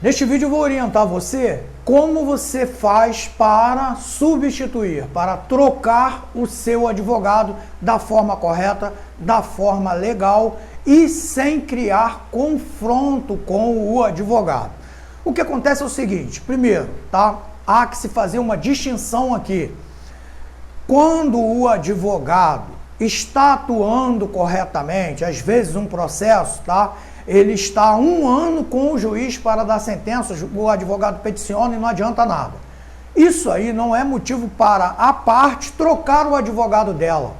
Neste vídeo eu vou orientar você como você faz para substituir, para trocar o seu advogado da forma correta, da forma legal e sem criar confronto com o advogado. O que acontece é o seguinte, primeiro, tá? Há que se fazer uma distinção aqui. Quando o advogado está atuando corretamente, às vezes um processo, tá? Ele está 1 ano com o juiz para dar sentença, o advogado peticiona e não adianta nada. Isso aí não é motivo para a parte trocar o advogado dela,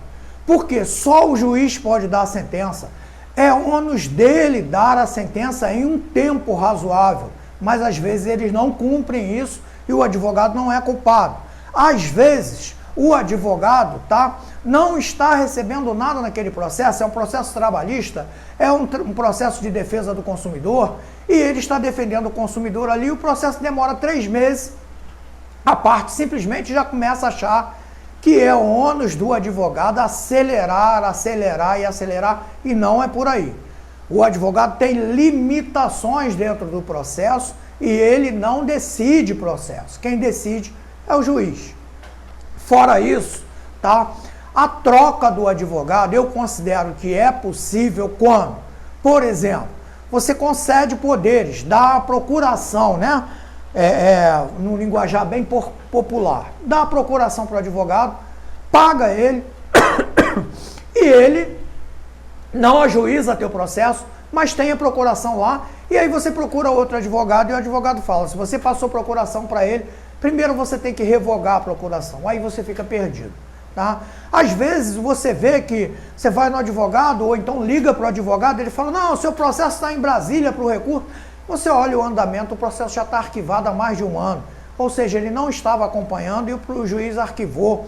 porque só o juiz pode dar a sentença. É ônus dele dar a sentença em um tempo razoável, mas às vezes eles não cumprem isso e o advogado não é culpado. Às vezes o advogado, tá, não está recebendo nada naquele processo, é um processo trabalhista, é um processo de defesa do consumidor, e ele está defendendo o consumidor ali, o processo demora 3 meses, a parte simplesmente já começa a achar que é o ônus do advogado acelerar, e não é por aí. O advogado tem limitações dentro do processo e ele não decide processo, quem decide é o juiz. Fora isso, tá? A troca do advogado eu considero que é possível quando, por exemplo, você concede poderes, dá a procuração, né? No linguajar bem popular, dá a procuração para o advogado, paga ele e ele não ajuiza teu processo, mas tem a procuração lá, e aí você procura outro advogado e o advogado fala, se você passou procuração para ele, primeiro você tem que revogar a procuração, aí você fica perdido. Tá? Às vezes você vê que você vai no advogado ou então liga para o advogado, ele fala, não, o seu processo está em Brasília para o recurso. Você olha o andamento, o processo já está arquivado há mais de 1 ano. Ou seja, ele não estava acompanhando e o juiz arquivou.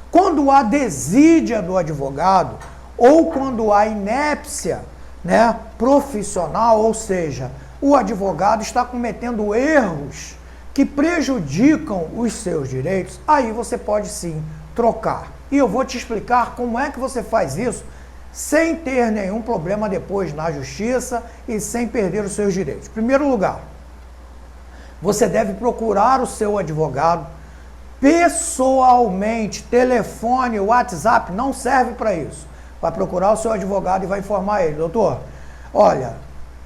Quando há desídia do advogado ou quando há inépcia, né, profissional, ou seja, o advogado está cometendo erros que prejudicam os seus direitos, aí você pode sim trocar. E eu vou te explicar como é que você faz isso sem ter nenhum problema depois na justiça e sem perder os seus direitos. Em primeiro lugar, você deve procurar o seu advogado pessoalmente. Telefone, WhatsApp não serve para isso. Vai procurar o seu advogado e vai informar ele, doutor, olha,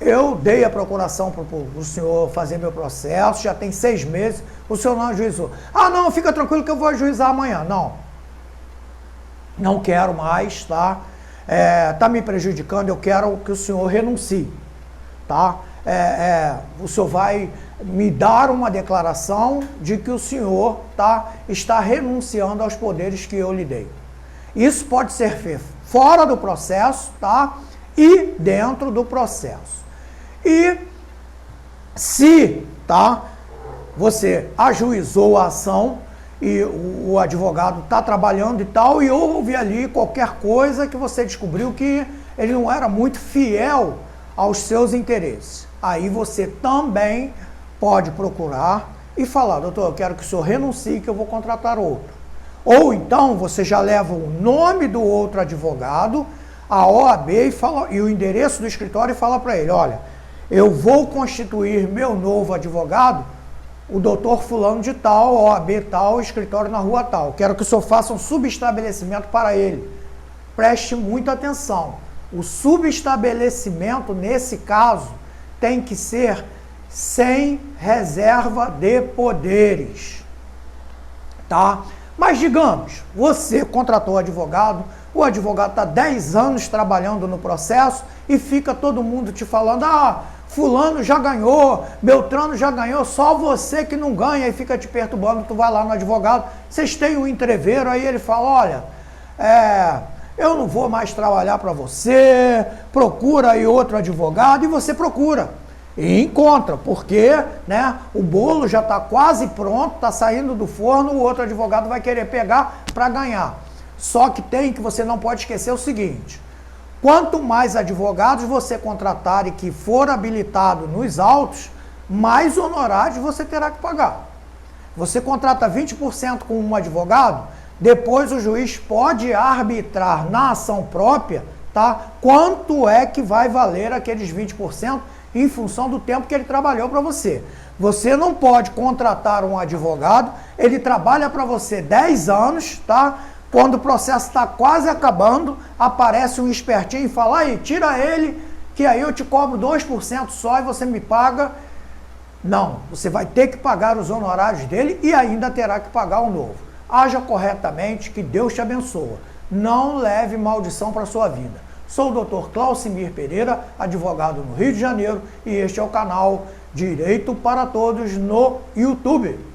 eu dei a procuração para o senhor fazer meu processo, já tem 6 meses, o senhor não ajuizou. Ah, não, fica tranquilo que eu vou ajuizar amanhã. Não quero mais, tá? Tá me prejudicando, eu quero que o senhor renuncie, tá? O senhor vai me dar uma declaração de que o senhor, tá, está renunciando aos poderes que eu lhe dei. Isso pode ser feito fora do processo, tá? E dentro do processo. E se, tá, você ajuizou a ação e o advogado está trabalhando e tal, e houve ali qualquer coisa que você descobriu que ele não era muito fiel aos seus interesses, aí você também pode procurar e falar, doutor, eu quero que o senhor renuncie que eu vou contratar outro. Ou então você já leva o nome do outro advogado, a OAB e o endereço do escritório e fala para ele, olha, eu vou constituir meu novo advogado, o doutor fulano de tal, OAB tal, escritório na rua tal. Quero que o senhor faça um subestabelecimento para ele. Preste muita atenção. O subestabelecimento, nesse caso, tem que ser sem reserva de poderes. Tá? Mas digamos, você contratou o advogado está 10 anos trabalhando no processo e fica todo mundo te falando, ah, fulano já ganhou, Beltrano já ganhou, só você que não ganha e fica te perturbando, tu vai lá no advogado, vocês têm um entreveiro, aí ele fala, olha, eu não vou mais trabalhar para você, procura aí outro advogado, e você procura. E encontra, porque, né, o bolo já está quase pronto, está saindo do forno, o outro advogado vai querer pegar para ganhar. Só que você não pode esquecer o seguinte, quanto mais advogados você contratar e que for habilitado nos autos, mais honorários você terá que pagar. Você contrata 20% com um advogado, depois o juiz pode arbitrar na ação própria, tá? Quanto é que vai valer aqueles 20% em função do tempo que ele trabalhou para você. Você não pode contratar um advogado, ele trabalha para você 10 anos, tá? Quando o processo está quase acabando, aparece um espertinho e fala, aí, tira ele, que aí eu te cobro 2% só e você me paga. Não, você vai ter que pagar os honorários dele e ainda terá que pagar o novo. Haja corretamente, que Deus te abençoe. Não leve maldição para a sua vida. Sou o Dr. Claucimir Pereira, advogado no Rio de Janeiro, e este é o canal Direito para Todos no YouTube.